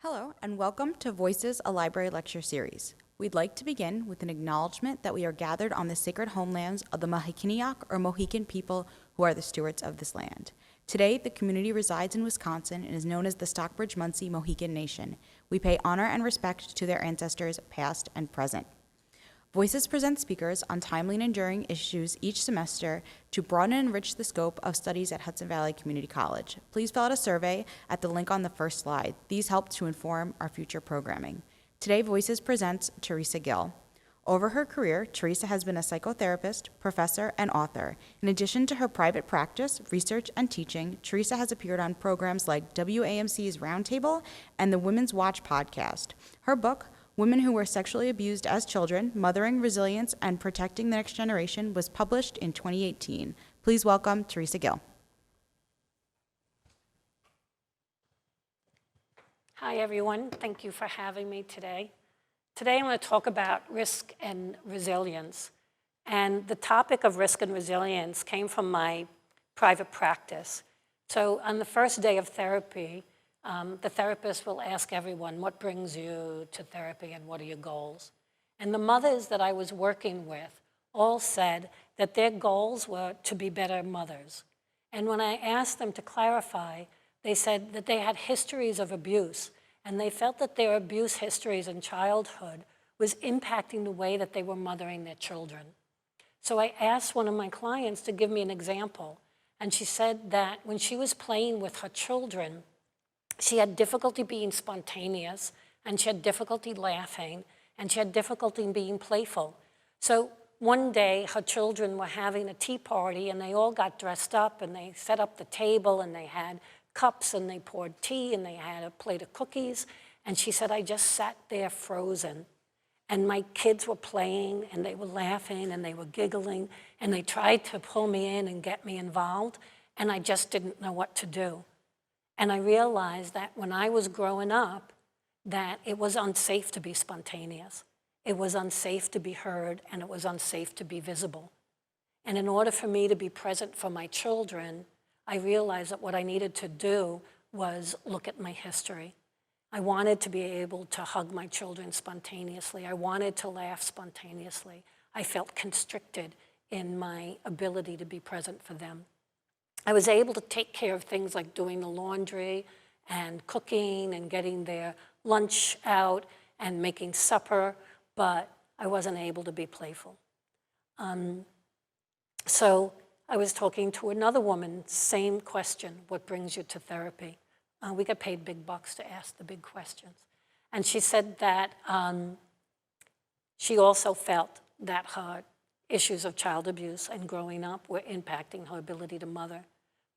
Hello, and welcome to Voices, a Library Lecture Series. We'd like to begin with an acknowledgement that we are gathered on the sacred homelands of the Mahikiniak or Mohican people who are the stewards of this land. Today, the community resides in Wisconsin and is known as the Stockbridge-Munsee Mohican Nation. We pay honor and respect to their ancestors, past and present. Voices present speakers on timely and enduring issues each semester to broaden and enrich the scope of studies at Hudson Valley Community College. Please fill out a survey at the link on the first slide. These help to inform our future programming. Today, Voices presents Teresa Gil. Over her career, Teresa has been a psychotherapist, professor, and author. In addition to her private practice, research, and teaching, Teresa has appeared on programs like WAMC's Roundtable and the Women's Watch podcast. Her book, Women Who Were Sexually Abused as Children, Mothering Resilience and Protecting the Next Generation, was published in 2018. Please welcome Teresa Gil. Hi, everyone. Thank you for having me today. Today, I'm going to talk about risk and resilience. And the topic of risk and resilience came from my private practice. So on the first day of therapy, the therapist will ask everyone, what brings you to therapy and what are your goals? And the mothers that I was working with all said that their goals were to be better mothers. And when I asked them to clarify, they said that they had histories of abuse, and they felt that their abuse histories in childhood was impacting the way that they were mothering their children. So I asked one of my clients to give me an example, and she said that when she was playing with her children, she had difficulty being spontaneous, and she had difficulty laughing, and she had difficulty in being playful. So one day, her children were having a tea party, and they all got dressed up, and they set up the table, and they had cups, and they poured tea, and they had a plate of cookies. And she said, I just sat there frozen. And my kids were playing, and they were laughing, and they were giggling, and they tried to pull me in and get me involved, and I just didn't know what to do. And I realized that when I was growing up, that it was unsafe to be spontaneous. It was unsafe to be heard, and it was unsafe to be visible. And in order for me to be present for my children, I realized that what I needed to do was look at my history. I wanted to be able to hug my children spontaneously. I wanted to laugh spontaneously. I felt constricted in my ability to be present for them. I was able to take care of things like doing the laundry and cooking and getting their lunch out and making supper, but I wasn't able to be playful. So I was talking to another woman, same question, what brings you to therapy? We get paid big bucks to ask the big questions. And she said that she also felt that her issues of child abuse and growing up were impacting her ability to mother.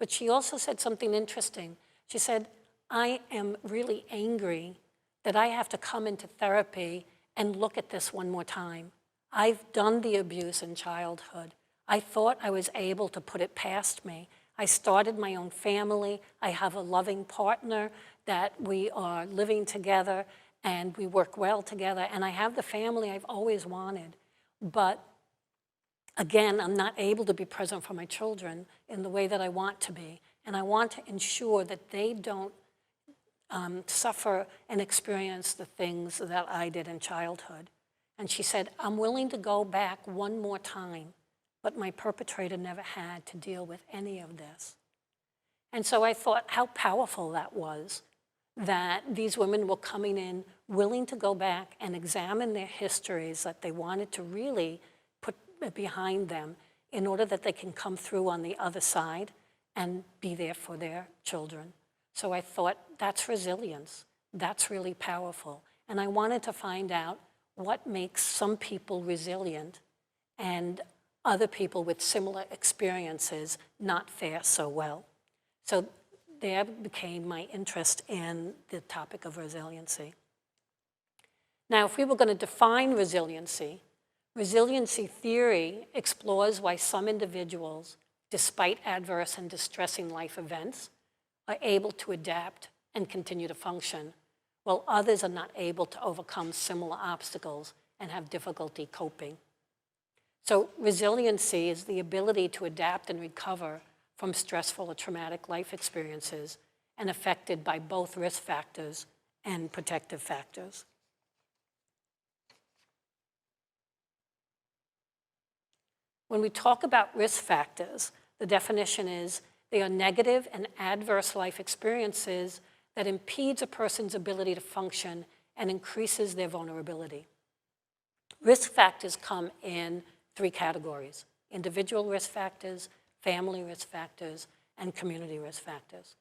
But she also said something interesting. She said, I am really angry that I have to come into therapy and look at this one more time. I've done the abuse in childhood. I thought I was able to put it past me. I started my own family. I have a loving partner that we are living together and we work well together. And I have the family I've always wanted. But again, I'm not able to be present for my children in the way that I want to be. And I want to ensure that they don't suffer and experience the things that I did in childhood. And she said, I'm willing to go back one more time, but my perpetrator never had to deal with any of this. And so I thought how powerful that was, that these women were coming in willing to go back and examine their histories that they wanted to really put behind them in order that they can come through on the other side and be there for their children. So I thought, that's resilience. That's really powerful. And I wanted to find out what makes some people resilient and other people with similar experiences not fare so well. So there became my interest in the topic of resiliency. Now, if we were going to define resiliency, resiliency theory explores why some individuals, despite adverse and distressing life events, are able to adapt and continue to function, while others are not able to overcome similar obstacles and have difficulty coping. So resiliency is the ability to adapt and recover from stressful or traumatic life experiences and affected by both risk factors and protective factors. When we talk about risk factors, the definition is they are negative and adverse life experiences that impedes a person's ability to function and increases their vulnerability. Risk factors come in three categories: individual risk factors, family risk factors, and community risk factors.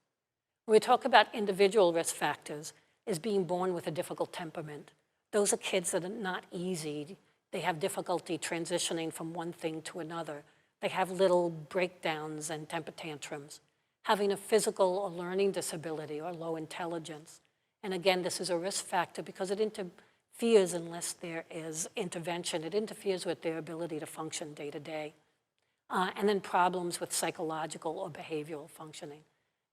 When we talk about individual risk factors, is being born with a difficult temperament. Those are kids that are not easy. They have difficulty transitioning from one thing to another. They have little breakdowns and temper tantrums. Having a physical or learning disability or low intelligence. And again, this is a risk factor because it interferes, unless there is intervention, it interferes with their ability to function day to day. And then problems with psychological or behavioral functioning.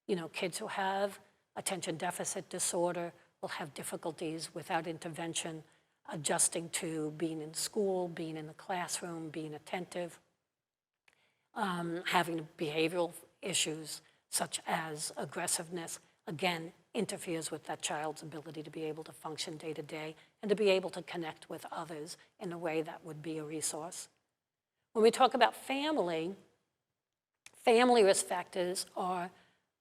You know, kids who have attention deficit disorder will have difficulties without intervention adjusting to being in school, being in the classroom, being attentive, having behavioral issues such as aggressiveness, again, interferes with that child's ability to be able to function day to day and to be able to connect with others in a way that would be a resource. When we talk about family risk factors are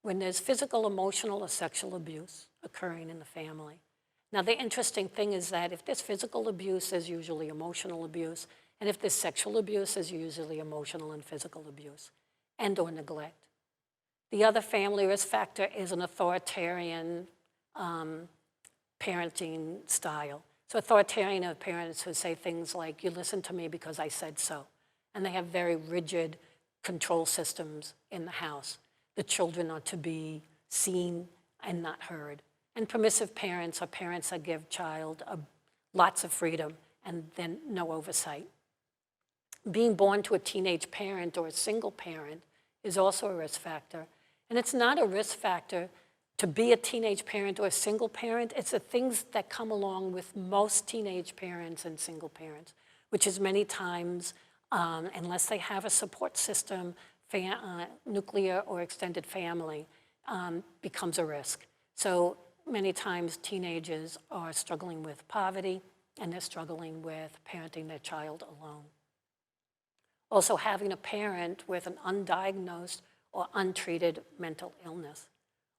when there's physical, emotional, or sexual abuse occurring in the family. Now, the interesting thing is that if there's physical abuse, there's usually emotional abuse, and if there's sexual abuse, there's usually emotional and physical abuse and or neglect. The other family risk factor is an authoritarian parenting style. So authoritarian are parents who say things like, you listen to me because I said so. And they have very rigid control systems in the house. The children are to be seen and not heard. And permissive parents are parents that give child lots of freedom and then no oversight. Being born to a teenage parent or a single parent is also a risk factor. And it's not a risk factor to be a teenage parent or a single parent. It's the things that come along with most teenage parents and single parents, which is many times, unless they have a support system, nuclear or extended family, becomes a risk. So many times teenagers are struggling with poverty and they're struggling with parenting their child alone. Also having a parent with an undiagnosed or untreated mental illness,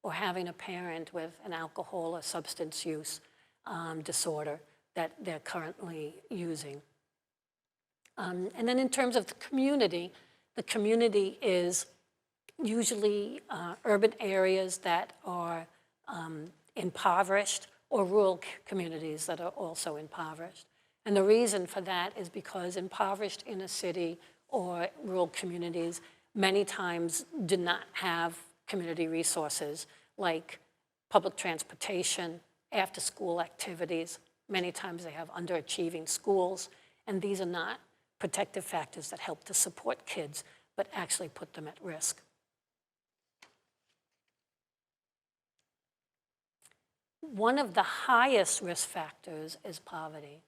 or having a parent with an alcohol or substance use disorder that they're currently using. And then in terms of the community is usually urban areas that are impoverished or rural communities that are also impoverished. And the reason for that is because impoverished inner city or rural communities many times do not have community resources like public transportation, after-school activities. Many times they have underachieving schools, and these are not protective factors that help to support kids, but actually put them at risk. One of the highest risk factors is poverty.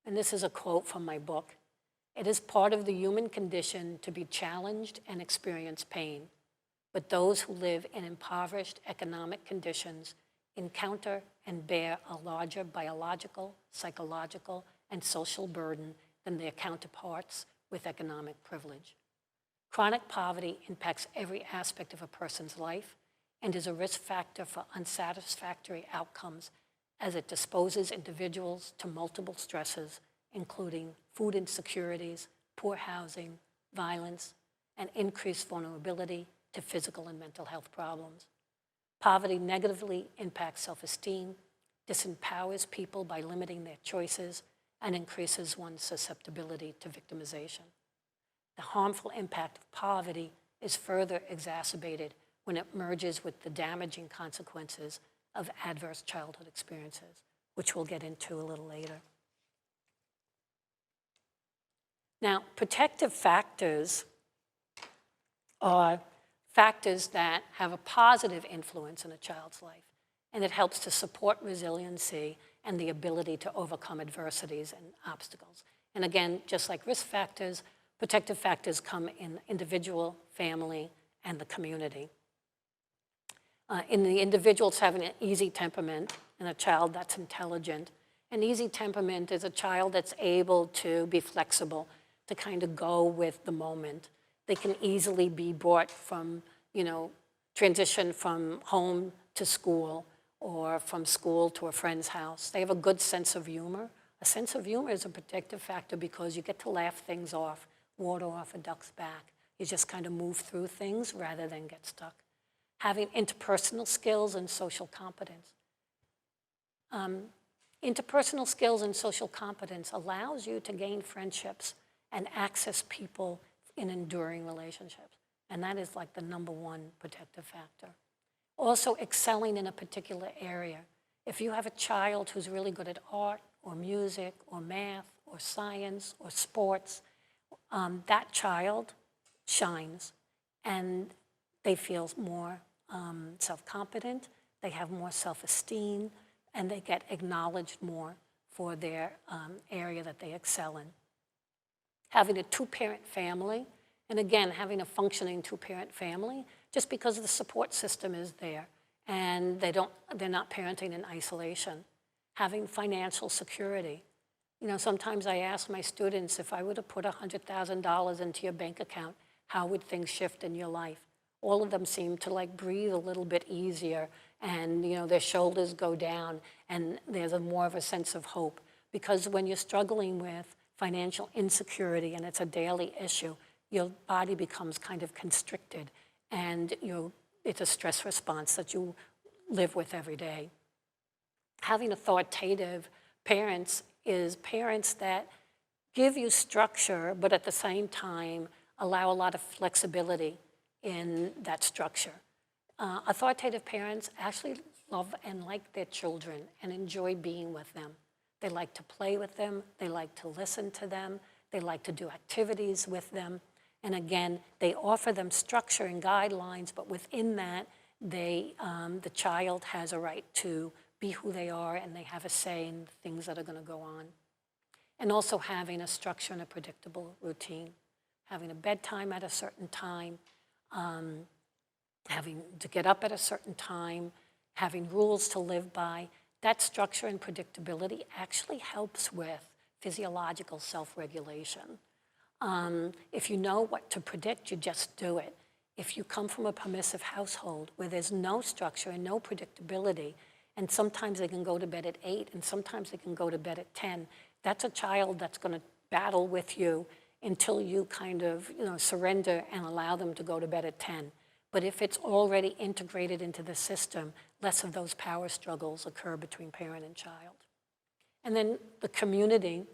And this is a quote from my book. It is part of the human condition to be challenged and experience pain. But those who live in impoverished economic conditions encounter and bear a larger biological, psychological, and social burden than their counterparts with economic privilege. Chronic poverty impacts every aspect of a person's life and is a risk factor for unsatisfactory outcomes as it disposes individuals to multiple stresses, including food insecurities, poor housing, violence, and increased vulnerability to physical and mental health problems. Poverty negatively impacts self-esteem, disempowers people by limiting their choices, and increases one's susceptibility to victimization. The harmful impact of poverty is further exacerbated when it merges with the damaging consequences of adverse childhood experiences, which we'll get into a little later. Now, protective factors are factors that have a positive influence in a child's life, and it helps to support resiliency and the ability to overcome adversities and obstacles. And again, just like risk factors, protective factors come in individual, family, and the community. In the individuals having an easy temperament, and a child that's intelligent. An easy temperament is a child that's able to be flexible, to kind of go with the moment. They can easily be brought from, transition from home to school or from school to a friend's house. They have a good sense of humor. A sense of humor is a protective factor because you get to laugh things off, water off a duck's back. You just kind of move through things rather than get stuck. Having interpersonal skills and social competence. Interpersonal skills and social competence allows you to gain friendships and access people in enduring relationships. And that is like the #1 protective factor. Also, excelling in a particular area. If you have a child who's really good at art or music or math or science or sports, that child shines and they feel more self-confident, they have more self-esteem, and they get acknowledged more for their area that they excel in. Having a two-parent family, and again, having a functioning two-parent family, just because the support system is there and they're not parenting in isolation. Having financial security. Sometimes I ask my students, if I were to put $100,000 into your bank account, how would things shift in your life? All of them seem to breathe a little bit easier, and their shoulders go down, and there's more of a sense of hope. Because when you're struggling with financial insecurity and it's a daily issue, your body becomes kind of constricted, and it's a stress response that you live with every day. Having authoritative parents is parents that give you structure, but at the same time allow a lot of flexibility in that structure. Authoritative parents actually love and like their children and enjoy being with them. They like to play with them. They like to listen to them. They like to do activities with them. And again, they offer them structure and guidelines, but within that, the child has a right to be who they are, and they have a say in things that are going to go on. And also having a structure and a predictable routine. Having a bedtime at a certain time, having to get up at a certain time, having rules to live by. That structure and predictability actually helps with physiological self-regulation. If you know what to predict, you just do it. If you come from a permissive household where there's no structure and no predictability, and sometimes they can go to bed at 8 and sometimes they can go to bed at 10, that's a child that's going to battle with you until you kind of surrender and allow them to go to bed at 10. But if it's already integrated into the system, less of those power struggles occur between parent and child. And then the community,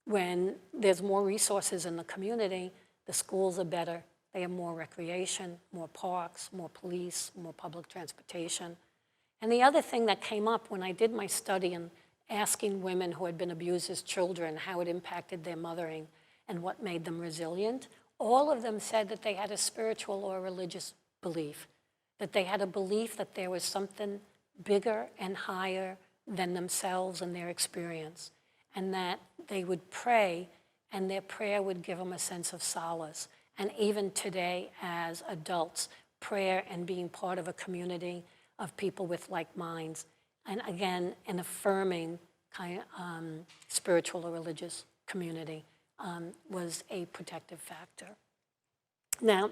when there's more resources in the community, the schools are better. They have more recreation, more parks, more police, more public transportation. And the other thing that came up when I did my study and asking women who had been abused as children how it impacted their mothering and what made them resilient, all of them said that they had a spiritual or religious belief, that they had a belief that there was something bigger and higher than themselves and their experience, and that they would pray, and their prayer would give them a sense of solace. And even today, as adults, prayer and being part of a community of people with like minds, and again, an affirming kind of spiritual or religious community was a protective factor. Now,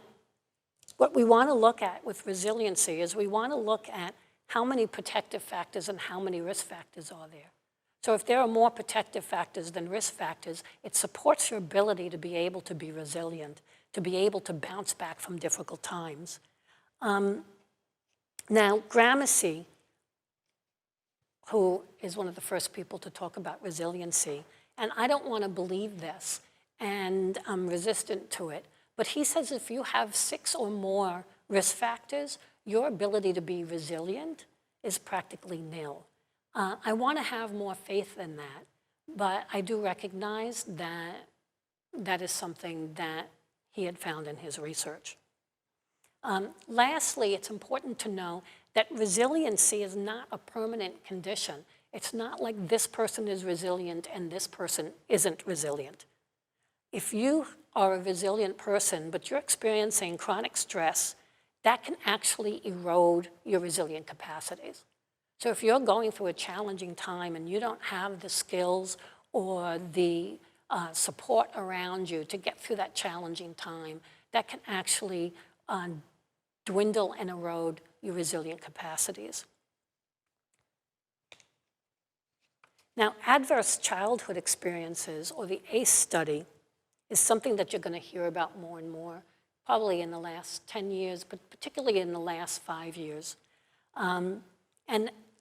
what we want to look at with resiliency is we want to look at how many protective factors and how many risk factors are there. So if there are more protective factors than risk factors, it supports your ability to be able to be resilient, to be able to bounce back from difficult times. Now, Gramercy, who is one of the first people to talk about resiliency, and I don't want to believe this, and I'm resistant to it, but he says if you have 6 or more risk factors, your ability to be resilient is practically nil. I want to have more faith in that, but I do recognize that that is something that he had found in his research. Lastly, it's important to know that resiliency is not a permanent condition. It's not like this person is resilient and this person isn't resilient. If you are a resilient person, but you're experiencing chronic stress that can actually erode your resilient capacities. So if you're going through a challenging time and you don't have the skills or the support around you to get through that challenging time, that can actually dwindle and erode your resilient capacities. Now, adverse childhood experiences, or the ACE study, is something that you're going to hear about more and more, probably in the last 10 years, but particularly in the last 5 years. And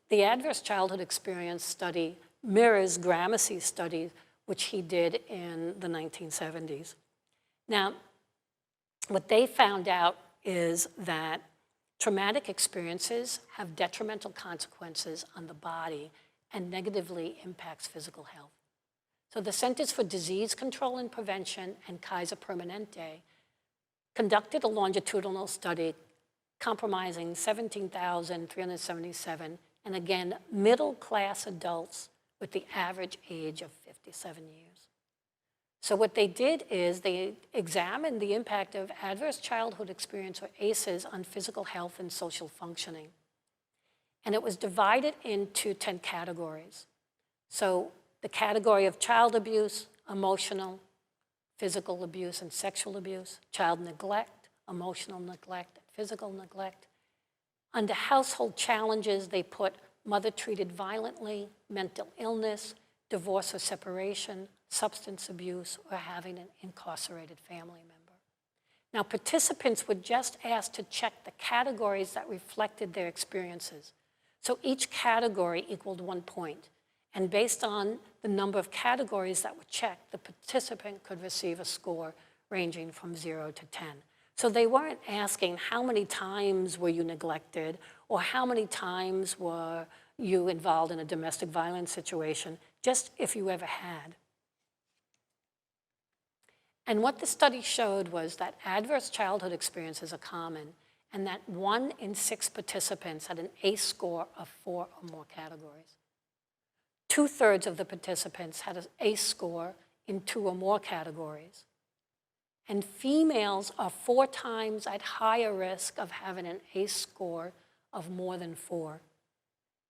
the adverse childhood experience study mirrors Gramsci's study, which he did in the 1970s. Now, what they found out is that traumatic experiences have detrimental consequences on the body and negatively impacts physical health. So the Centers for Disease Control and Prevention and Kaiser Permanente conducted a longitudinal study comprising 17,377, and again, middle-class adults with the average age of 57 years. So what they did is they examined the impact of adverse childhood experience, or ACEs, on physical health and social functioning. And it was divided into 10 categories. So the category of child abuse, emotional, physical abuse, and sexual abuse, child neglect, emotional neglect, physical neglect. Under household challenges, they put mother treated violently, mental illness, divorce or separation, substance abuse, or having an incarcerated family member. Now, participants were just asked to check the categories that reflected their experiences. So each category equaled 1 point. And based on the number of categories that were checked, the participant could receive a score ranging from 0 to 10. So they weren't asking how many times were you neglected or how many times were you involved in a domestic violence situation, just if you ever had. And what the study showed was that adverse childhood experiences are common, and that 1 in 6 participants had an ACE score of 4 or more categories. 2/3 of the participants had an ACE score in 2 or more categories. And females are 4 times at higher risk of having an ACE score of more than 4.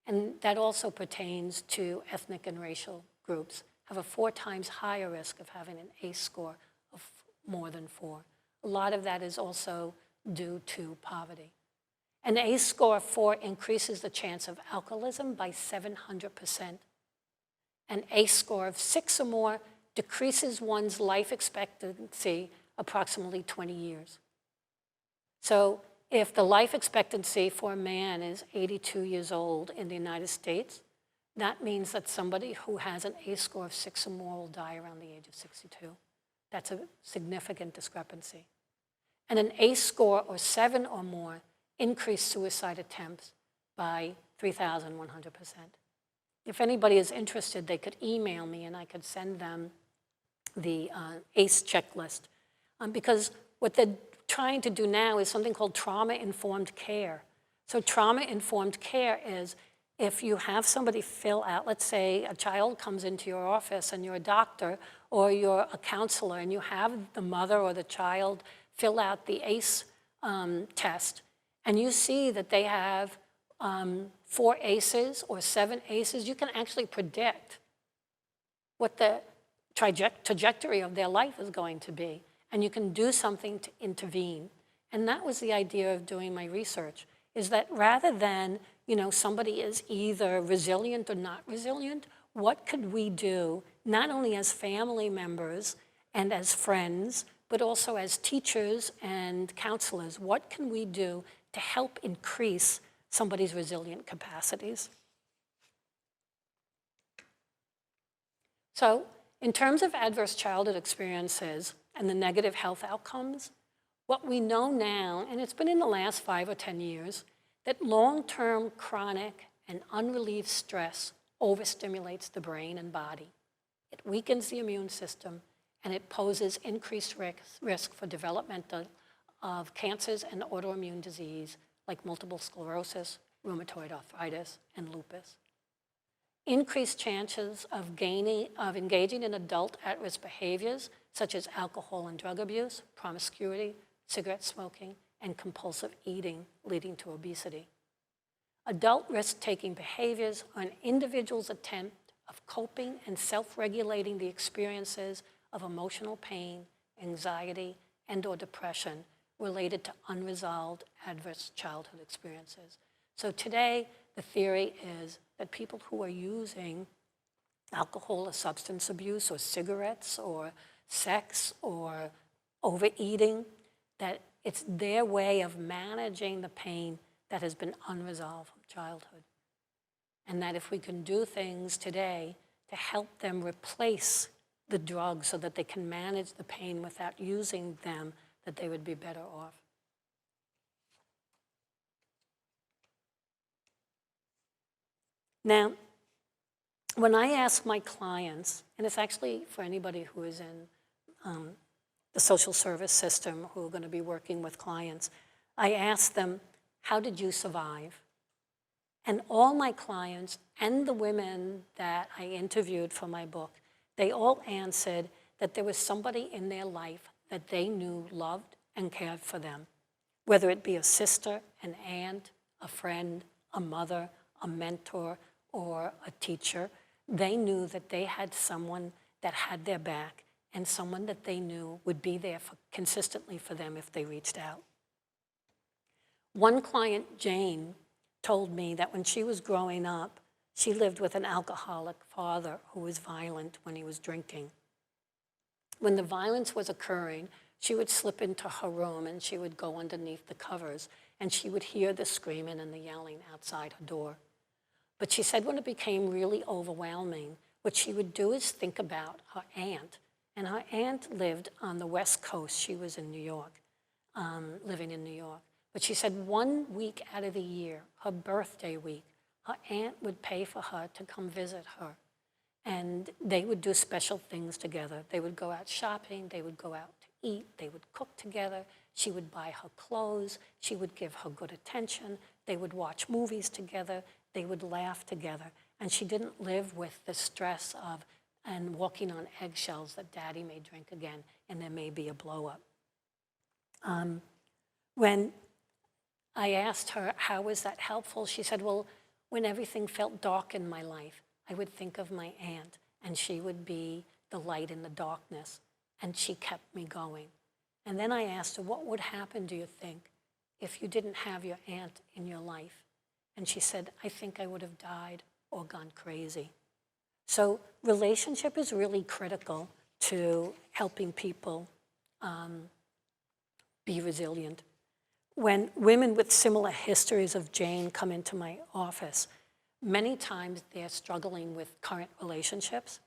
And that also pertains to ethnic and racial groups, have a 4 times higher risk of having an ACE score of more than 4. A lot of that is also due to poverty. An ACE score of 4 increases the chance of alcoholism by 700%. An ACE score of 6 or more decreases one's life expectancy approximately 20 years. So if the life expectancy for a man is 82 years old in the United States, that means that somebody who has an ACE score of 6 or more will die around the age of 62. That's a significant discrepancy. And an ACE score or 7 or more increased suicide attempts by 3,100%. If anybody is interested, they could email me and I could send them the ACE checklist. Because what they're trying to do now is something called trauma-informed care. So trauma-informed care is if you have somebody fill out, let's say a child comes into your office and you're a doctor or you're a counselor and you have the mother or the child fill out the ACE test, and you see that they have 4 ACEs or 7 ACEs, you can actually predict what the trajectory of their life is going to be. And you can do something to intervene. And that was the idea of doing my research, is that rather than, somebody is either resilient or not resilient, what could we do, not only as family members and as friends, but also as teachers and counselors? What can we do to help increase somebody's resilient capacities? So in terms of adverse childhood experiences and the negative health outcomes, what we know now, and it's been in the last 5 or 10 years, that long-term chronic and unrelieved stress overstimulates the brain and body. It weakens the immune system, and it poses increased risk for development of cancers and autoimmune disease like multiple sclerosis, rheumatoid arthritis, and lupus. Increased chances of engaging in adult at-risk behaviors such as alcohol and drug abuse, promiscuity, cigarette smoking, and compulsive eating leading to obesity. Adult risk-taking behaviors are an individual's attempt of coping and self-regulating the experiences of emotional pain, anxiety, and/or depression related to unresolved adverse childhood experiences. So today, the theory is that people who are using alcohol or substance abuse or cigarettes or sex or overeating, that it's their way of managing the pain that has been unresolved from childhood. And that if we can do things today to help them replace the drugs so that they can manage the pain without using them, that they would be better off. Now, when I ask my clients, and it's actually for anybody who is in the social service system who are going to be working with clients, I ask them, how did you survive? And all my clients and the women that I interviewed for my book, they all answered that there was somebody in their life that they knew loved and cared for them, whether it be a sister, an aunt, a friend, a mother, a mentor, or a teacher. They knew that they had someone that had their back and someone that they knew would be there consistently for them if they reached out. One client, Jane, told me that when she was growing up, she lived with an alcoholic father who was violent when he was drinking. When the violence was occurring, she would slip into her room and she would go underneath the covers and she would hear the screaming and the yelling outside her door. But she said when it became really overwhelming, what she would do is think about her aunt. And her aunt lived on the West Coast. She was in New York, living in New York. But she said 1 week out of the year, her birthday week, her aunt would pay for her to come visit her. And they would do special things together. They would go out shopping, they would go out to eat, they would cook together. She would buy her clothes, she would give her good attention. They would watch movies together, they would laugh together. And she didn't live with the stress of and walking on eggshells that daddy may drink again and there may be a blow up. When I asked her, how was that helpful? She said, well, when everything felt dark in my life, I would think of my aunt, and she would be the light in the darkness, and she kept me going. And then I asked her, what would happen, do you think, if you didn't have your aunt in your life? And she said, I think I would have died or gone crazy. So relationship is really critical to helping people be resilient. When women with similar histories of Jane come into my office, many times they're struggling with current relationships.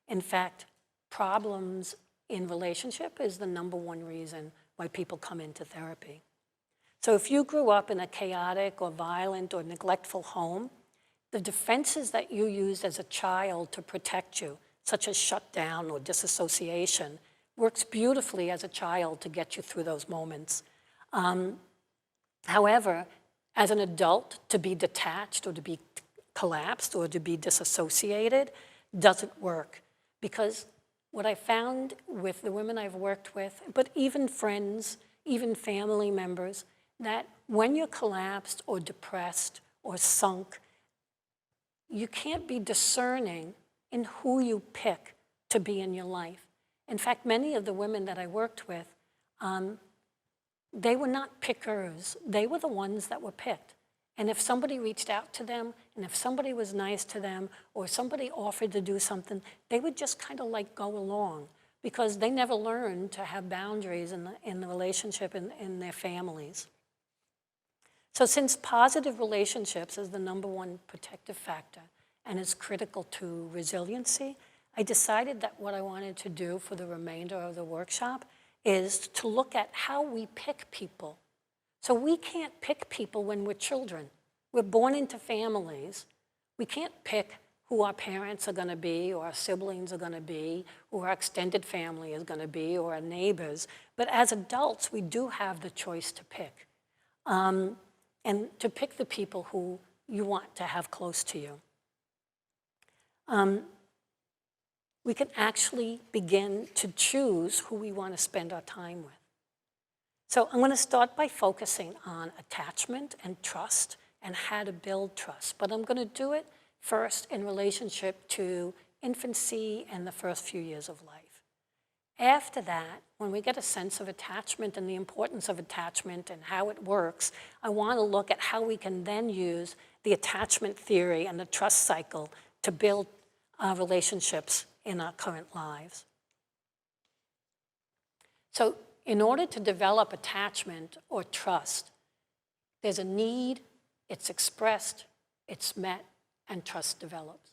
In fact, problems in relationship is the #1 reason why people come into therapy. So if you grew up in a chaotic or violent or neglectful home, the defenses that you used as a child to protect you, such as shutdown or disassociation, works beautifully as a child to get you through those moments. However, as an adult, to be detached or to be collapsed or to be disassociated doesn't work. Because what I found with the women I've worked with, but even friends, even family members, that when you're collapsed or depressed or sunk, you can't be discerning in who you pick to be in your life. In fact, many of the women that I worked with, they were not pickers. They were the ones that were picked. And if somebody reached out to them, and if somebody was nice to them, or somebody offered to do something, they would just kind of like go along because they never learned to have boundaries in the relationship in their families. So since positive relationships is the #1 protective factor and is critical to resiliency, I decided that what I wanted to do for the remainder of the workshop is to look at how we pick people. So we can't pick people when we're children. We're born into families. We can't pick who our parents are going to be, or our siblings are going to be, who our extended family is going to be, or our neighbors. But as adults, we do have the choice to pick. And to pick the people who you want to have close to you. We can actually begin to choose who we want to spend our time with. So I'm going to start by focusing on attachment and trust and how to build trust. But I'm going to do it first in relationship to infancy and the first few years of life. After that, when we get a sense of attachment and the importance of attachment and how it works, I want to look at how we can then use the attachment theory and the trust cycle to build relationships in our current lives. So in order to develop attachment or trust, there's a need, it's expressed, it's met, and trust develops.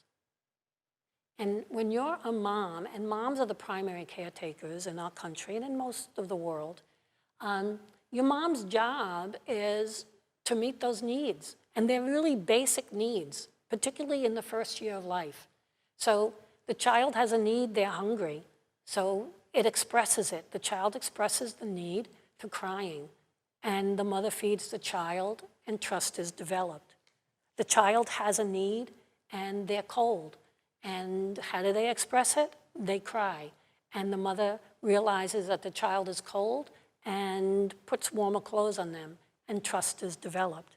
And when you're a mom, and moms are the primary caretakers in our country and in most of the world, your mom's job is to meet those needs. And they're really basic needs, particularly in the first year of life. So the child has a need, they're hungry. So it expresses it. The child expresses the need through crying. And the mother feeds the child, and trust is developed. The child has a need, and they're cold. And how do they express it? They cry. And the mother realizes that the child is cold and puts warmer clothes on them, and trust is developed.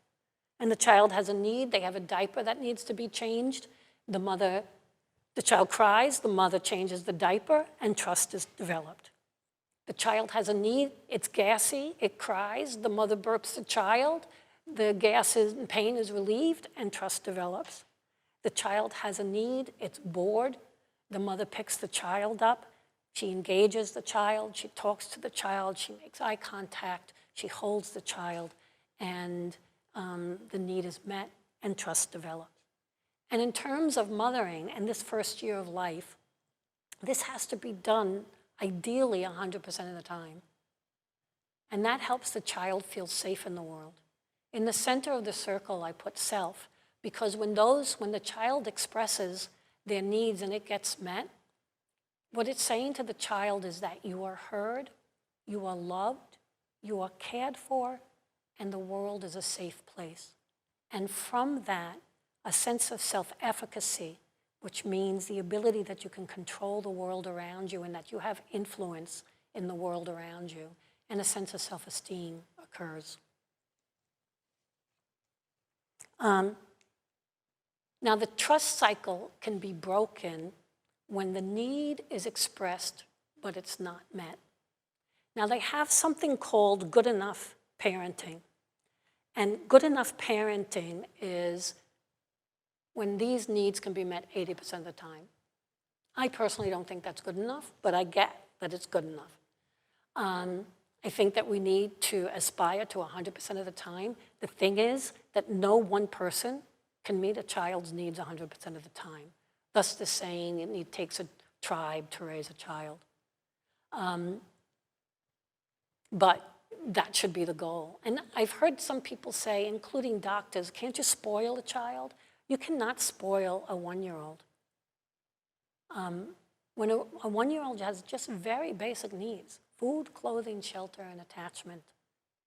And the child has a need. They have a diaper that needs to be changed. The child cries, the mother changes the diaper, and trust is developed. The child has a need. It's gassy. It cries. The mother burps the child. The gas and pain is relieved, and trust develops. The child has a need, it's bored. The mother picks the child up. She engages the child, she talks to the child, she makes eye contact, she holds the child, and the need is met, and trust develops. And in terms of mothering and this first year of life, this has to be done ideally 100% of the time. And that helps the child feel safe in the world. In the center of the circle, I put self. Because when the child expresses their needs and it gets met, what it's saying to the child is that you are heard, you are loved, you are cared for, and the world is a safe place. And from that, a sense of self-efficacy, which means the ability that you can control the world around you and that you have influence in the world around you, and a sense of self-esteem occurs. Now, the trust cycle can be broken when the need is expressed, but it's not met. Now, they have something called good enough parenting. And good enough parenting is when these needs can be met 80% of the time. I personally don't think that's good enough, but I get that it's good enough. I think that we need to aspire to 100% of the time. The thing is that no one person can meet a child's needs 100% of the time. Thus the saying, it takes a tribe to raise a child. But that should be the goal. And I've heard some people say, including doctors, can't you spoil a child? You cannot spoil a one-year-old. When a one-year-old has just very basic needs, food, clothing, shelter, and attachment,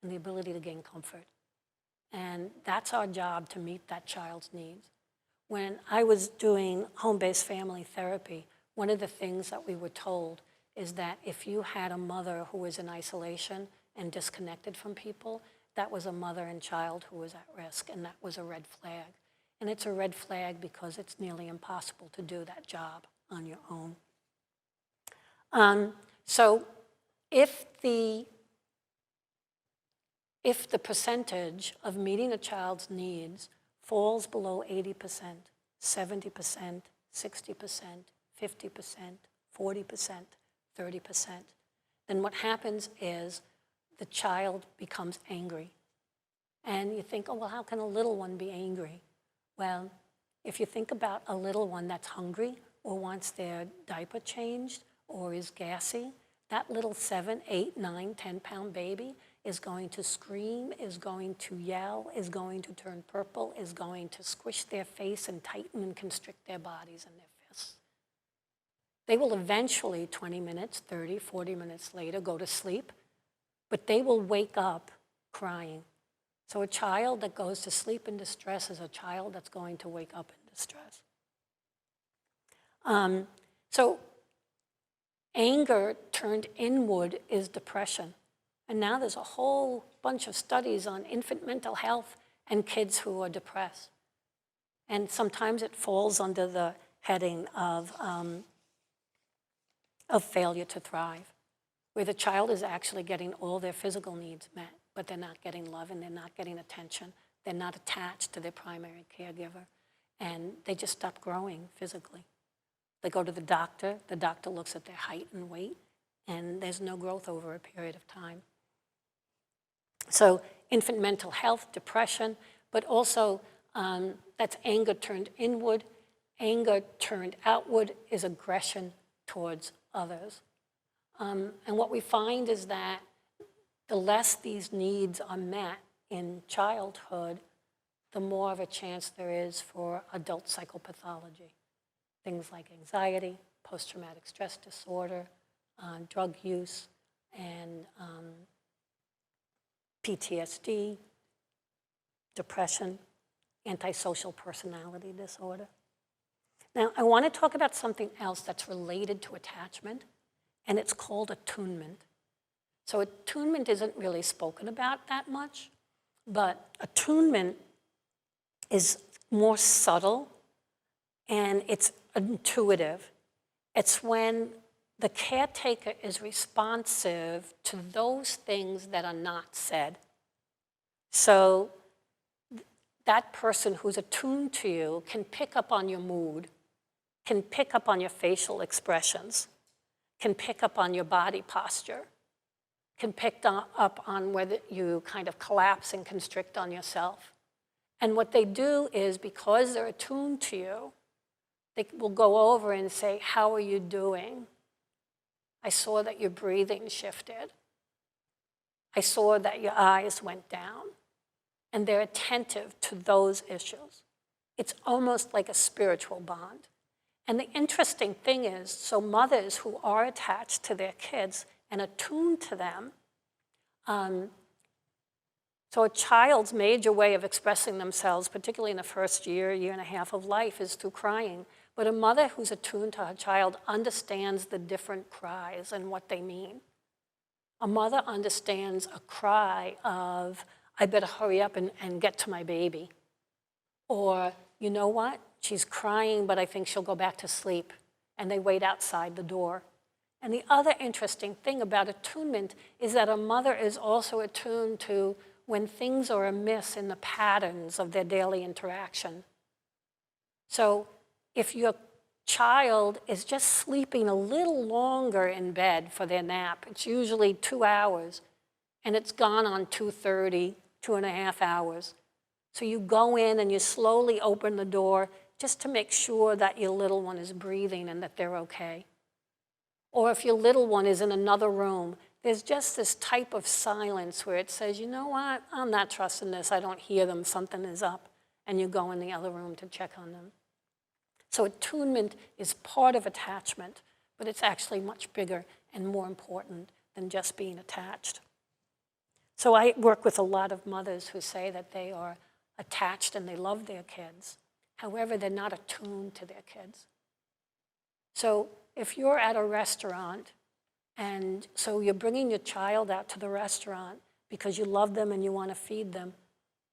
and the ability to gain comfort. And that's our job, to meet that child's needs. When I was doing home-based family therapy, one of the things that we were told is that if you had a mother who was in isolation and disconnected from people, that was a mother and child who was at risk, and that was a red flag. And it's a red flag because it's nearly impossible to do that job on your own. So if the percentage of meeting a child's needs falls below 80%, 70%, 60%, 50%, 40%, 30%, then what happens is the child becomes angry. And you think, oh, well, how can a little one be angry? Well, if you think about a little one that's hungry or wants their diaper changed or is gassy, that little 7, 8, 9, 10-pound baby is going to scream, is going to yell, is going to turn purple, is going to squish their face and tighten and constrict their bodies and their fists. They will eventually, 20 minutes, 30, 40 minutes later, go to sleep, but they will wake up crying. So a child that goes to sleep in distress is a child that's going to wake up in distress. So anger turned inward is depression. And now there's a whole bunch of studies on infant mental health and kids who are depressed. And sometimes it falls under the heading of failure to thrive, where the child is actually getting all their physical needs met, but they're not getting love and they're not getting attention. They're not attached to their primary caregiver, and they just stop growing physically. They go to the doctor looks at their height and weight, and there's no growth over a period of time. So infant mental health, depression, but also that's anger turned inward. Anger turned outward is aggression towards others. And what we find is that the less these needs are met in childhood, the more of a chance there is for adult psychopathology. Things like anxiety, post-traumatic stress disorder, drug use, and PTSD, depression, antisocial personality disorder. Now, I want to talk about something else that's related to attachment, and it's called attunement. So attunement isn't really spoken about that much, but attunement is more subtle, and it's intuitive. It's when the caretaker is responsive to those things that are not said. So that person who's attuned to you can pick up on your mood, can pick up on your facial expressions, can pick up on your body posture, can pick up on whether you kind of collapse and constrict on yourself. And what they do is, because they're attuned to you, they will go over and say, "How are you doing? I saw that your breathing shifted. I saw that your eyes went down." And they're attentive to those issues. It's almost like a spiritual bond. And the interesting thing is, so mothers who are attached to their kids and attuned to them, so a child's major way of expressing themselves, particularly in the first year and a half of life, is through crying. But a mother who's attuned to her child understands the different cries and what they mean. A mother understands a cry of, "I better hurry up and get to my baby." Or, "You know what? She's crying, but I think she'll go back to sleep." And they wait outside the door. And the other interesting thing about attunement is that a mother is also attuned to when things are amiss in the patterns of their daily interaction. So if your child is just sleeping a little longer in bed for their nap, it's usually 2 hours, and it's gone on 2:30, 2.5 hours. So you go in and you slowly open the door just to make sure that your little one is breathing and that they're okay. Or if your little one is in another room, there's just this type of silence where it says, "You know what? I'm not trusting this. I don't hear them. Something is up." And you go in the other room to check on them. So attunement is part of attachment, but it's actually much bigger and more important than just being attached. So I work with a lot of mothers who say that they are attached and they love their kids. However, they're not attuned to their kids. So if you're at a restaurant, and so you're bringing your child out to the restaurant because you love them and you want to feed them,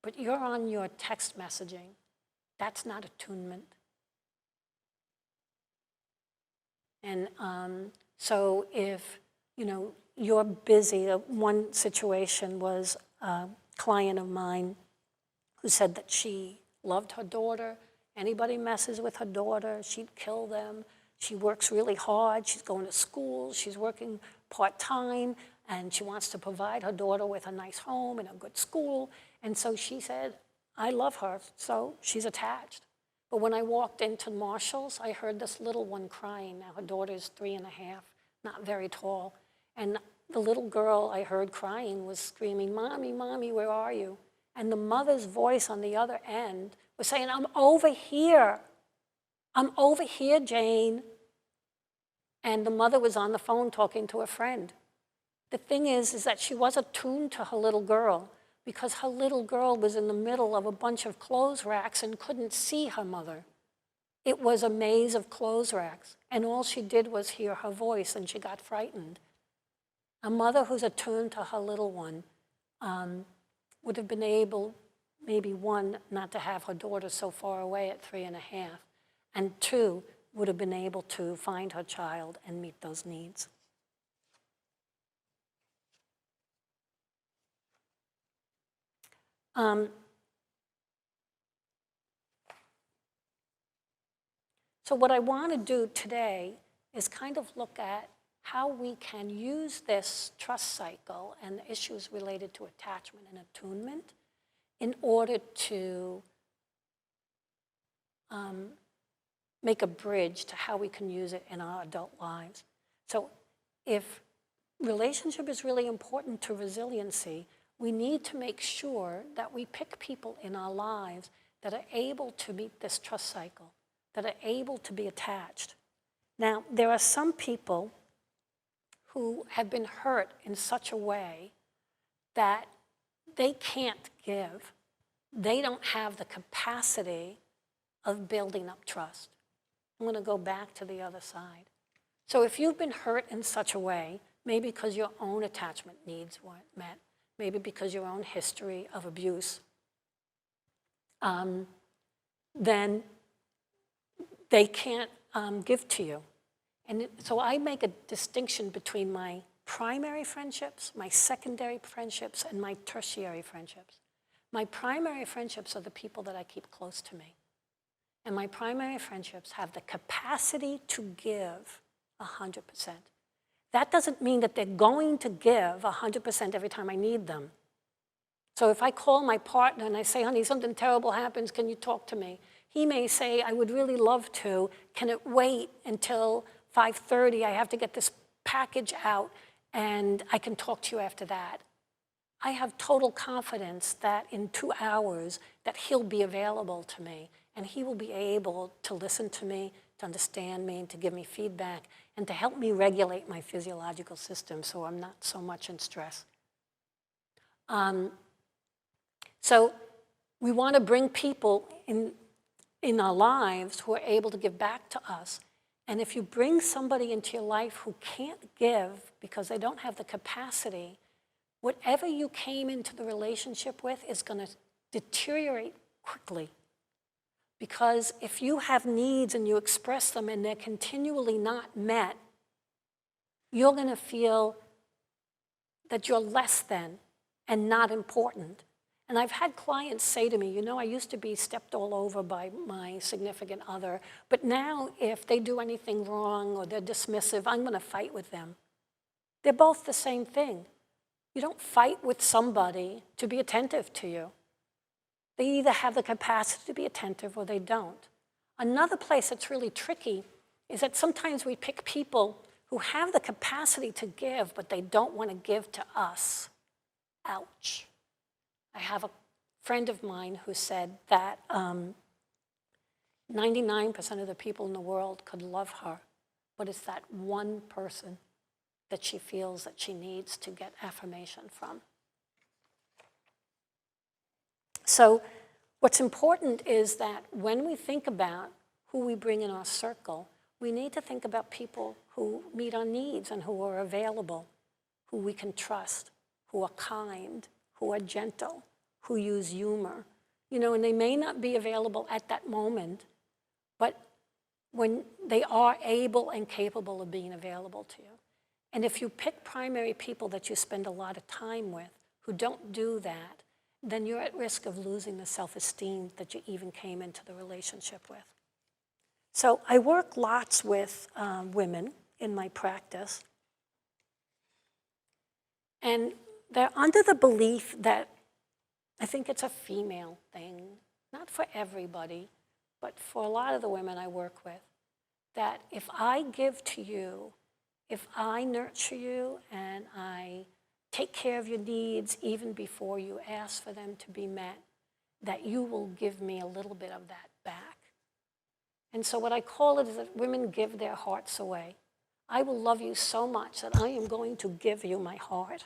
but you're on your text messaging, that's not attunement. And so if, you're busy, one situation was a client of mine who said that she loved her daughter. Anybody messes with her daughter, she'd kill them. She works really hard. She's going to school. She's working part-time, and she wants to provide her daughter with a nice home and a good school. And so she said, "I love her," so she's attached. But when I walked into Marshall's, I heard this little one crying. Now her daughter's 3.5, not very tall. And the little girl I heard crying was screaming, "Mommy, Mommy, where are you?" And the mother's voice on the other end was saying, "I'm over here. I'm over here, Jane." And the mother was on the phone talking to a friend. The thing is that she was attuned to her little girl because her little girl was in the middle of a bunch of clothes racks and couldn't see her mother. It was a maze of clothes racks, and all she did was hear her voice, and she got frightened. A mother who's attuned to her little one would have been able, maybe one, not to have her daughter so far away at 3.5, and two, would have been able to find her child and meet those needs. So what I want to do today is kind of look at how we can use this trust cycle and the issues related to attachment and attunement in order to make a bridge to how we can use it in our adult lives. So if relationship is really important to resiliency, we need to make sure that we pick people in our lives that are able to meet this trust cycle, that are able to be attached. Now, there are some people who have been hurt in such a way that they can't give. They don't have the capacity of building up trust. I'm going to go back to the other side. So if you've been hurt in such a way, maybe because your own attachment needs weren't met, maybe because your own history of abuse, then they can't give to you. And so I make a distinction between my primary friendships, my secondary friendships, and my tertiary friendships. My primary friendships are the people that I keep close to me. And my primary friendships have the capacity to give 100%. That doesn't mean that they're going to give 100% every time I need them. So if I call my partner and I say, honey, something terrible happens, can you talk to me? He may say, I would really love to. Can it wait until 5:30? I have to get this package out and I can talk to you after that. I have total confidence that in 2 hours that he'll be available to me and he will be able to listen to me, to understand me, and to give me feedback, and to help me regulate my physiological system so I'm not so much in stress. So we want to bring people in our lives who are able to give back to us. And if you bring somebody into your life who can't give because they don't have the capacity, whatever you came into the relationship with is going to deteriorate quickly. Because if you have needs and you express them and they're continually not met, you're going to feel that you're less than and not important. And I've had clients say to me, you know, I used to be stepped all over by my significant other, but now if they do anything wrong or they're dismissive, I'm going to fight with them. They're both the same thing. You don't fight with somebody to be attentive to you. They either have the capacity to be attentive or they don't. Another place that's really tricky is that sometimes we pick people who have the capacity to give, but they don't want to give to us. Ouch. I have a friend of mine who said that 99% of the people in the world could love her, but it's that one person that she feels that she needs to get affirmation from. So what's important is that when we think about who we bring in our circle, we need to think about people who meet our needs and who are available, who we can trust, who are kind, who are gentle, who use humor. You know, and they may not be available at that moment, but when they are able and capable of being available to you. And if you pick primary people that you spend a lot of time with who don't do that, then you're at risk of losing the self-esteem that you even came into the relationship with. So I work lots with women in my practice. And they're under the belief that I think it's a female thing, not for everybody, but for a lot of the women I work with, that if I give to you, if I nurture you and I take care of your needs even before you ask for them to be met, that you will give me a little bit of that back. And so what I call it is that women give their hearts away. I will love you so much that I am going to give you my heart.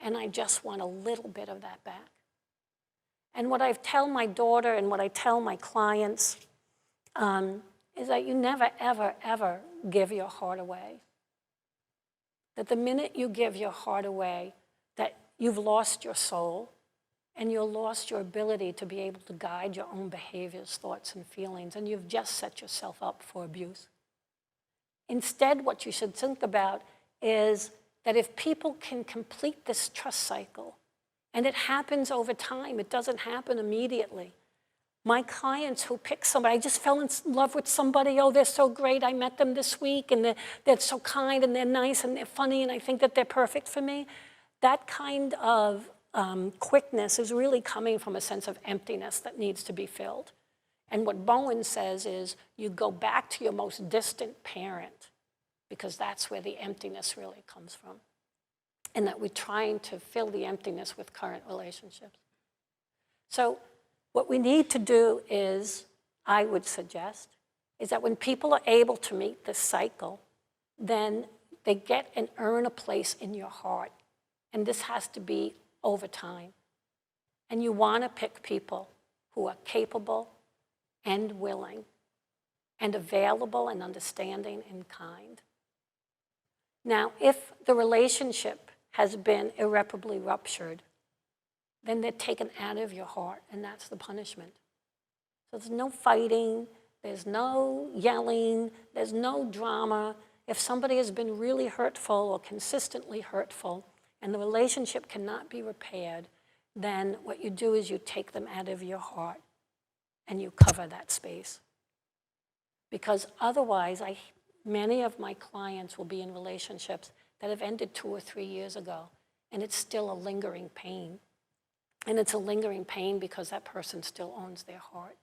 And I just want a little bit of that back. And what I tell my daughter and what I tell my clients is that you never, ever, ever give your heart away. that the minute you give your heart away, that you've lost your soul and you've lost your ability to be able to guide your own behaviors, thoughts, and feelings, and you've just set yourself up for abuse. Instead, what you should think about is that if people can complete this trust cycle, and it happens over time, it doesn't happen immediately. My clients who pick somebody, I just fell in love with somebody, oh, they're so great, I met them this week, and they're so kind, and they're nice, and they're funny, and I think that they're perfect for me. That kind of quickness is really coming from a sense of emptiness that needs to be filled. And what Bowen says is you go back to your most distant parent, because that's where the emptiness really comes from. And that we're trying to fill the emptiness with current relationships. So what we need to do is, I would suggest, is that when people are able to meet this cycle, then they get and earn a place in your heart. And this has to be over time. And you want to pick people who are capable and willing and available and understanding and kind. Now, if the relationship has been irreparably ruptured, then they're taken out of your heart, and that's the punishment. So there's no fighting, there's no yelling, there's no drama. If somebody has been really hurtful or consistently hurtful, and the relationship cannot be repaired, then what you do is you take them out of your heart and you cover that space. Because otherwise, many of my clients will be in relationships that have ended 2 or 3 years ago, and it's still a lingering pain. And it's a lingering pain because that person still owns their heart.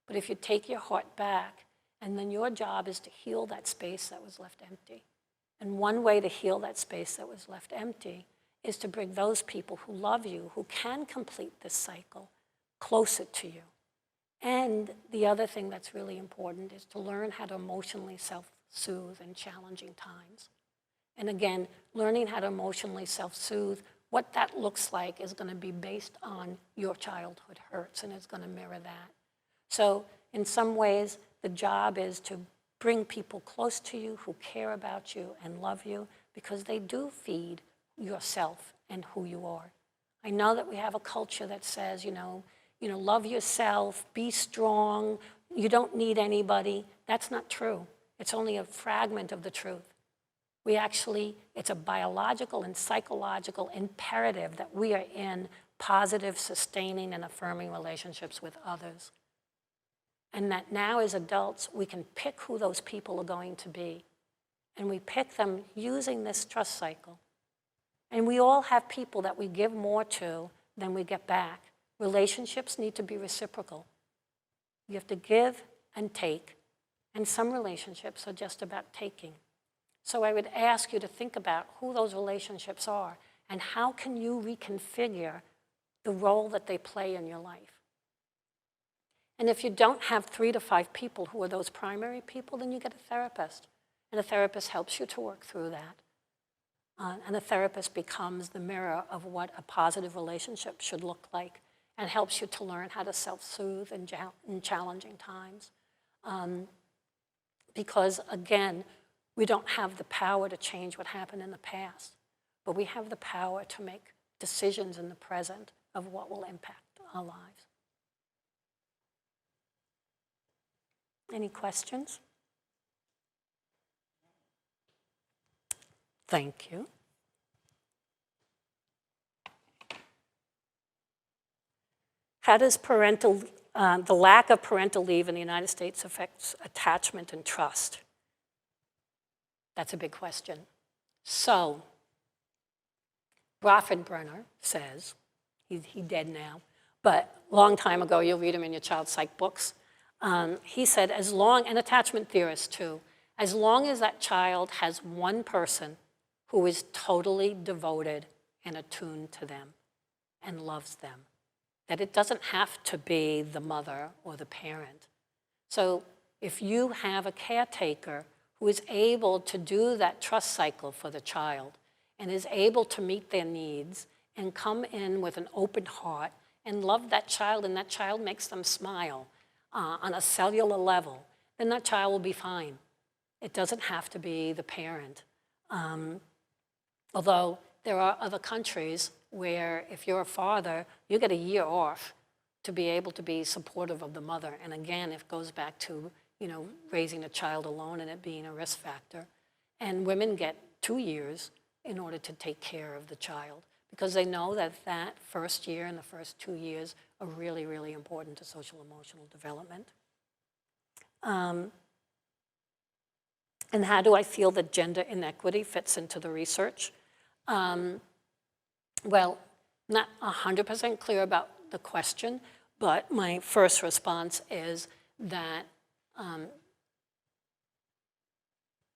But if you take your heart back, and then your job is to heal that space that was left empty. And one way to heal that space that was left empty is to bring those people who love you, who can complete this cycle, closer to you. And the other thing that's really important is to learn how to emotionally self-soothe in challenging times. And again, learning how to emotionally self-soothe, what that looks like is going to be based on your childhood hurts, and it's going to mirror that. So in some ways, the job is to bring people close to you who care about you and love you, because they do feed yourself and who you are. I know that we have a culture that says, love yourself, be strong, you don't need anybody. That's not true. It's only a fragment of the truth. It's a biological and psychological imperative that we are in positive, sustaining, and affirming relationships with others. And that now as adults, we can pick who those people are going to be. And we pick them using this trust cycle. And we all have people that we give more to than we get back. Relationships need to be reciprocal. You have to give and take. And some relationships are just about taking. So I would ask you to think about who those relationships are and how can you reconfigure the role that they play in your life. And if you don't have 3 to 5 people who are those primary people, then you get a therapist. And a therapist helps you to work through that. And a therapist becomes the mirror of what a positive relationship should look like and helps you to learn how to self-soothe in challenging times. Because, again, we don't have the power to change what happened in the past, but we have the power to make decisions in the present of what will impact our lives. Any questions? Thank you. How does the lack of parental leave in the United States affect attachment and trust? That's a big question. So, Bronner says, he's dead now, but a long time ago, you'll read him in your child psych books. He said, and attachment theorists too, as long as that child has one person who is totally devoted and attuned to them and loves them, that it doesn't have to be the mother or the parent. So if you have a caretaker who is able to do that trust cycle for the child and is able to meet their needs and come in with an open heart and love that child, and that child makes them smile on a cellular level, then that child will be fine. It doesn't have to be the parent. Although there are other countries where if you're a father, you get a year off to be able to be supportive of the mother. And again, it goes back to, raising a child alone and it being a risk factor. And women get 2 years in order to take care of the child because they know that that first year and the first 2 years are really, really important to social emotional development. And how do I feel that gender inequity fits into the research? Well, not 100% clear about the question, but my first response is that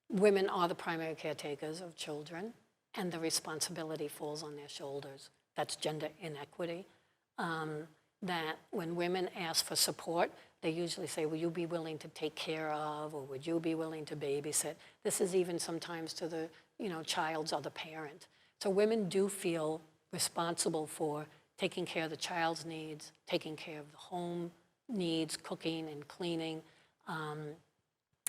women are the primary caretakers of children, and the responsibility falls on their shoulders. That's gender inequity. That when women ask for support, they usually say, will you be willing to take care of, or would you be willing to babysit? This is even sometimes to the child's other parent. So women do feel responsible for taking care of the child's needs, taking care of the home needs, cooking and cleaning,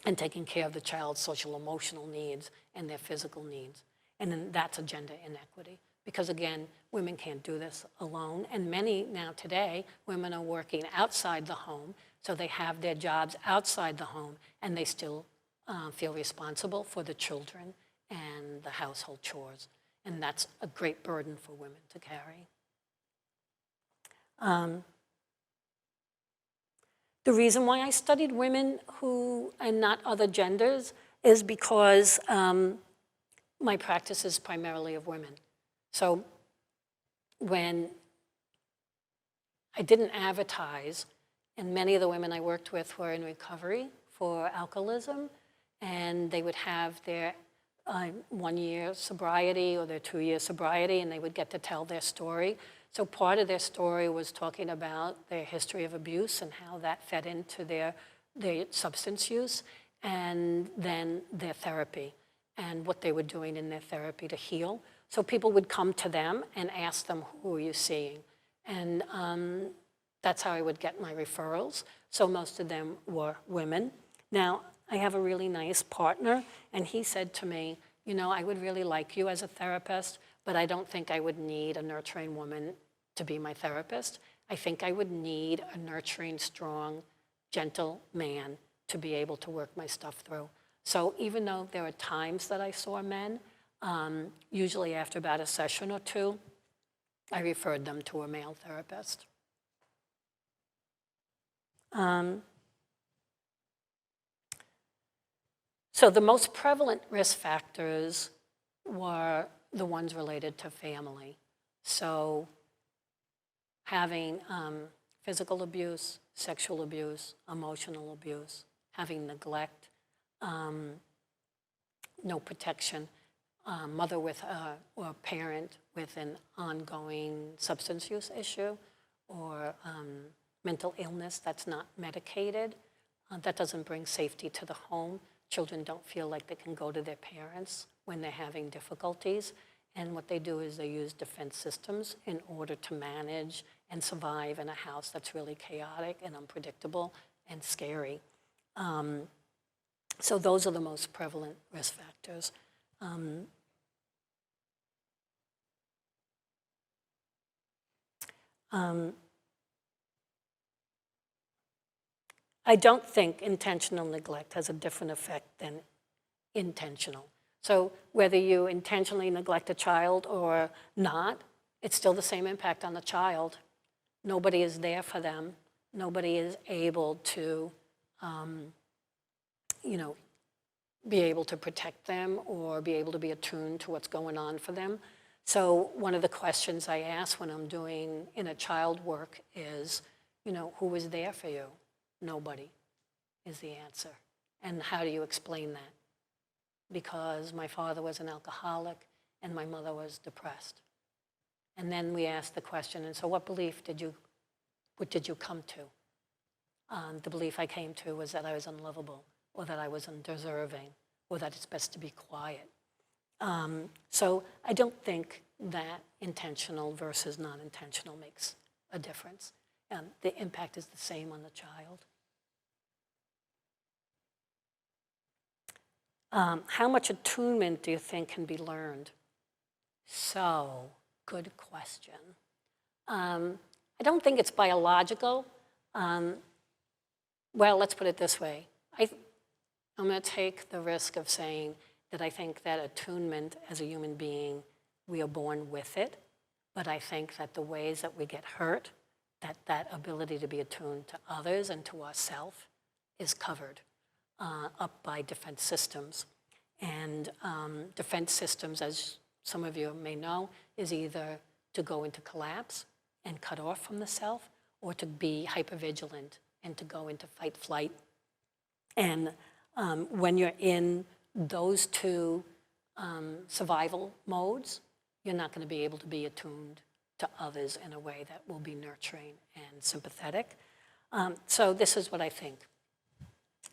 and taking care of the child's social emotional needs and their physical needs. And then that's a gender inequity. Because again, women can't do this alone. And many now today, women are working outside the home, so they have their jobs outside the home, and they still feel responsible for the children and the household chores. And that's a great burden for women to carry. The reason why I studied women and not other genders is because my practice is primarily of women. So when I didn't advertise, and many of the women I worked with were in recovery for alcoholism, and they would have their 1-year sobriety or their 2-year sobriety, and they would get to tell their story. So part of their story was talking about their history of abuse and how that fed into their substance use, and then their therapy and what they were doing in their therapy to heal. So people would come to them and ask them, who are you seeing? And that's how I would get my referrals. So most of them were women. Now, I have a really nice partner, and he said to me, I would really like you as a therapist, but I don't think I would need a nurturing woman to be my therapist. I think I would need a nurturing, strong, gentle man to be able to work my stuff through. So even though there are times that I saw men, usually after about a session or two, I referred them to a male therapist. So the most prevalent risk factors were the ones related to family. So having physical abuse, sexual abuse, emotional abuse, having neglect, no protection, mother with or parent with an ongoing substance use issue, or mental illness that's not medicated, that doesn't bring safety to the home. Children don't feel like they can go to their parents when they're having difficulties. And what they do is they use defense systems in order to manage and survive in a house that's really chaotic and unpredictable and scary. So those are the most prevalent risk factors. I don't think intentional neglect has a different effect than intentional. So whether you intentionally neglect a child or not, it's still the same impact on the child. Nobody is there for them. Nobody is able to, be able to protect them or be able to be attuned to what's going on for them. So one of the questions I ask when I'm doing inner child work is, who was there for you? Nobody is the answer. And how do you explain that? Because my father was an alcoholic and my mother was depressed. And then we ask the question, and so what did you come to? The belief I came to was that I was unlovable, or that I was undeserving, or that it's best to be quiet. So I don't think that intentional versus non-intentional makes a difference. The impact is the same on the child. How much attunement do you think can be learned? So, good question. I don't think it's biological. Well, let's put it this way. I'm going to take the risk of saying that I think that attunement as a human being, we are born with it. But I think that the ways that we get hurt, that ability to be attuned to others and to ourselves is covered up by defense systems. And defense systems, as some of you may know, is either to go into collapse and cut off from the self, or to be hypervigilant and to go into fight, flight. And when you're in those two survival modes, you're not going to be able to be attuned to others in a way that will be nurturing and sympathetic. So this is what I think.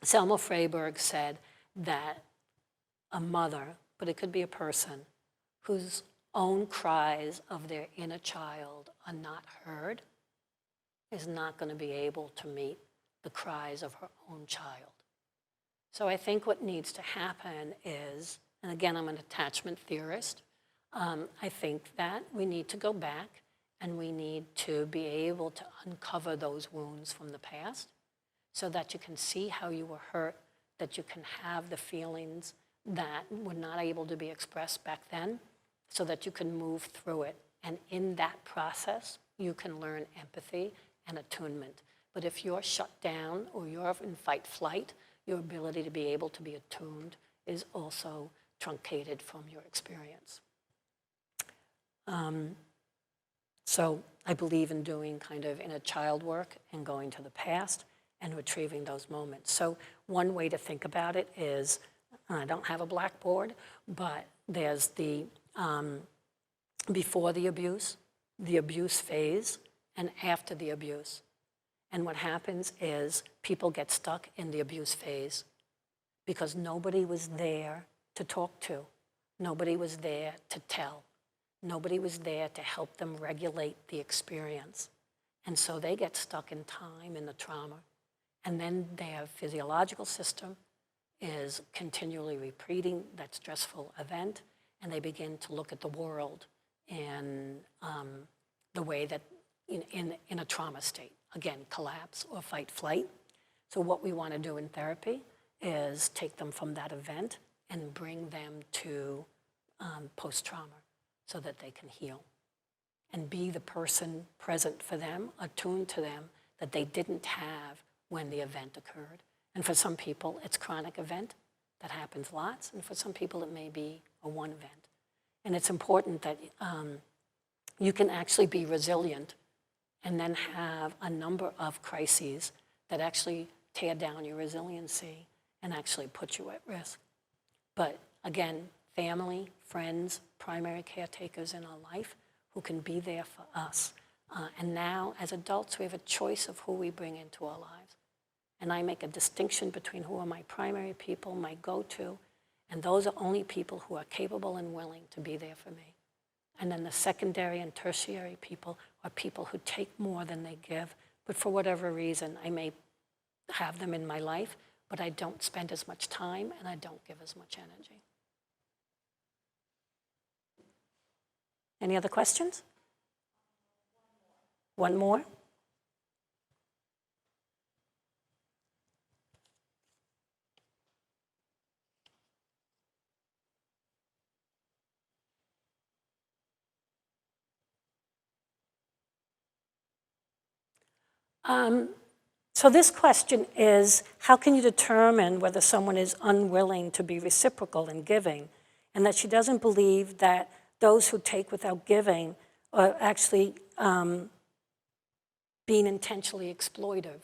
Selma Freyberg said that a mother, but it could be a person, whose own cries of their inner child are not heard, is not going to be able to meet the cries of her own child. So I think what needs to happen is, and again, I'm an attachment theorist, I think that we need to go back and we need to be able to uncover those wounds from the past so that you can see how you were hurt, that you can have the feelings that were not able to be expressed back then, so that you can move through it. And in that process, you can learn empathy and attunement. But if you're shut down or you're in fight flight, your ability to be able to be attuned is also truncated from your experience. So I believe in doing kind of inner child work and going to the past and retrieving those moments. So one way to think about it is, I don't have a blackboard, but there's the before the abuse phase, and after the abuse. And what happens is people get stuck in the abuse phase because nobody was there to talk to. Nobody was there to tell. Nobody was there to help them regulate the experience. And so they get stuck in time in the trauma. And then their physiological system is continually repeating that stressful event, and they begin to look at the world in the way that in a trauma state. Again, collapse or fight, flight. So what we want to do in therapy is take them from that event and bring them to post-trauma so that they can heal and be the person present for them, attuned to them, that they didn't have when the event occurred. And for some people, it's a chronic event that happens lots, and for some people, it may be a one event. And it's important that you can actually be resilient and then have a number of crises that actually tear down your resiliency and actually put you at risk. But again, family, friends, primary caretakers in our life who can be there for us. And now, as adults, we have a choice of who we bring into our lives. And I make a distinction between who are my primary people, my go-to, and those are only people who are capable and willing to be there for me. And then the secondary and tertiary people are people who take more than they give, but for whatever reason, I may have them in my life, but I don't spend as much time and I don't give as much energy. Any other questions? One more? So this question is, how can you determine whether someone is unwilling to be reciprocal in giving, and that she doesn't believe that those who take without giving are actually being intentionally exploitive?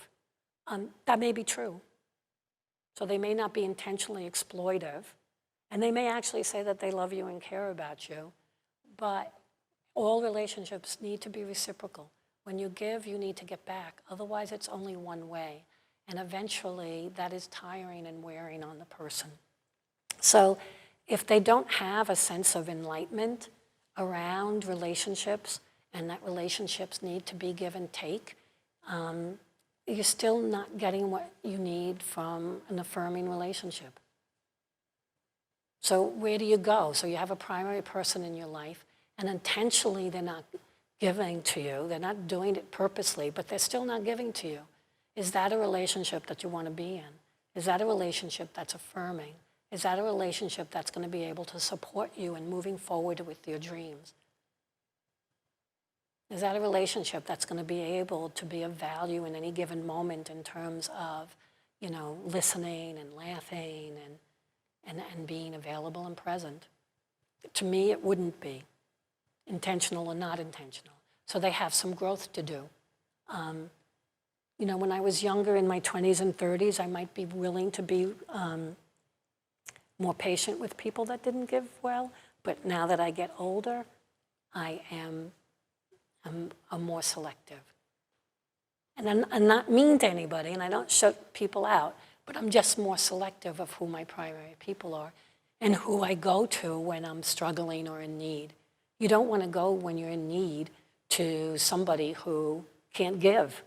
That may be true. So they may not be intentionally exploitive, and they may actually say that they love you and care about you, but all relationships need to be reciprocal. When you give, you need to get back. Otherwise, it's only one way. And eventually, that is tiring and wearing on the person. So if they don't have a sense of enlightenment around relationships, and that relationships need to be give and take, you're still not getting what you need from an affirming relationship. So where do you go? So you have a primary person in your life, and intentionally they're not giving to you, they're not doing it purposely, but they're still not giving to you, is that a relationship that you want to be in? Is that a relationship that's affirming? Is that a relationship that's going to be able to support you in moving forward with your dreams? Is that a relationship that's going to be able to be of value in any given moment in terms of, listening and laughing and being available and present? To me, it wouldn't be, intentional or not intentional. So they have some growth to do. When I was younger, in my 20s and 30s, I might be willing to be more patient with people that didn't give well. But now that I get older, I'm more selective. And I'm not mean to anybody, and I don't shut people out, but I'm just more selective of who my primary people are and who I go to when I'm struggling or in need. You don't want to go when you're in need to somebody who can't give,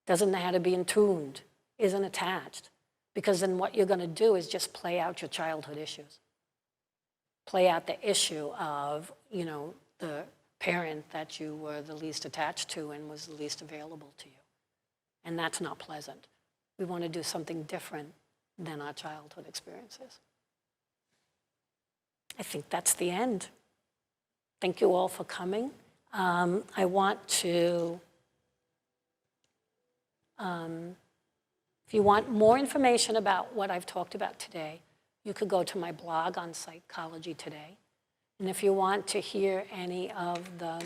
doesn't know how to be in tuned, isn't attached. Because then what you're going to do is just play out your childhood issues. Play out the issue of, the parent that you were the least attached to and was the least available to you. And that's not pleasant. We want to do something different than our childhood experiences. I think that's the end. Thank you all for coming. I want to, if you want more information about what I've talked about today, you could go to my blog on Psychology Today. And if you want to hear any of the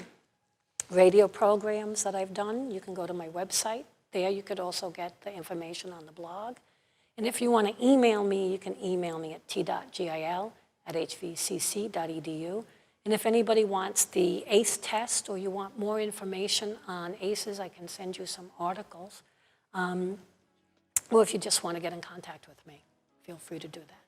radio programs that I've done, you can go to my website. There you could also get the information on the blog. And if you want to email me, you can email me at t.gil@hvcc.edu. And if anybody wants the ACE test or you want more information on ACEs, I can send you some articles. Or if you just want to get in contact with me, feel free to do that.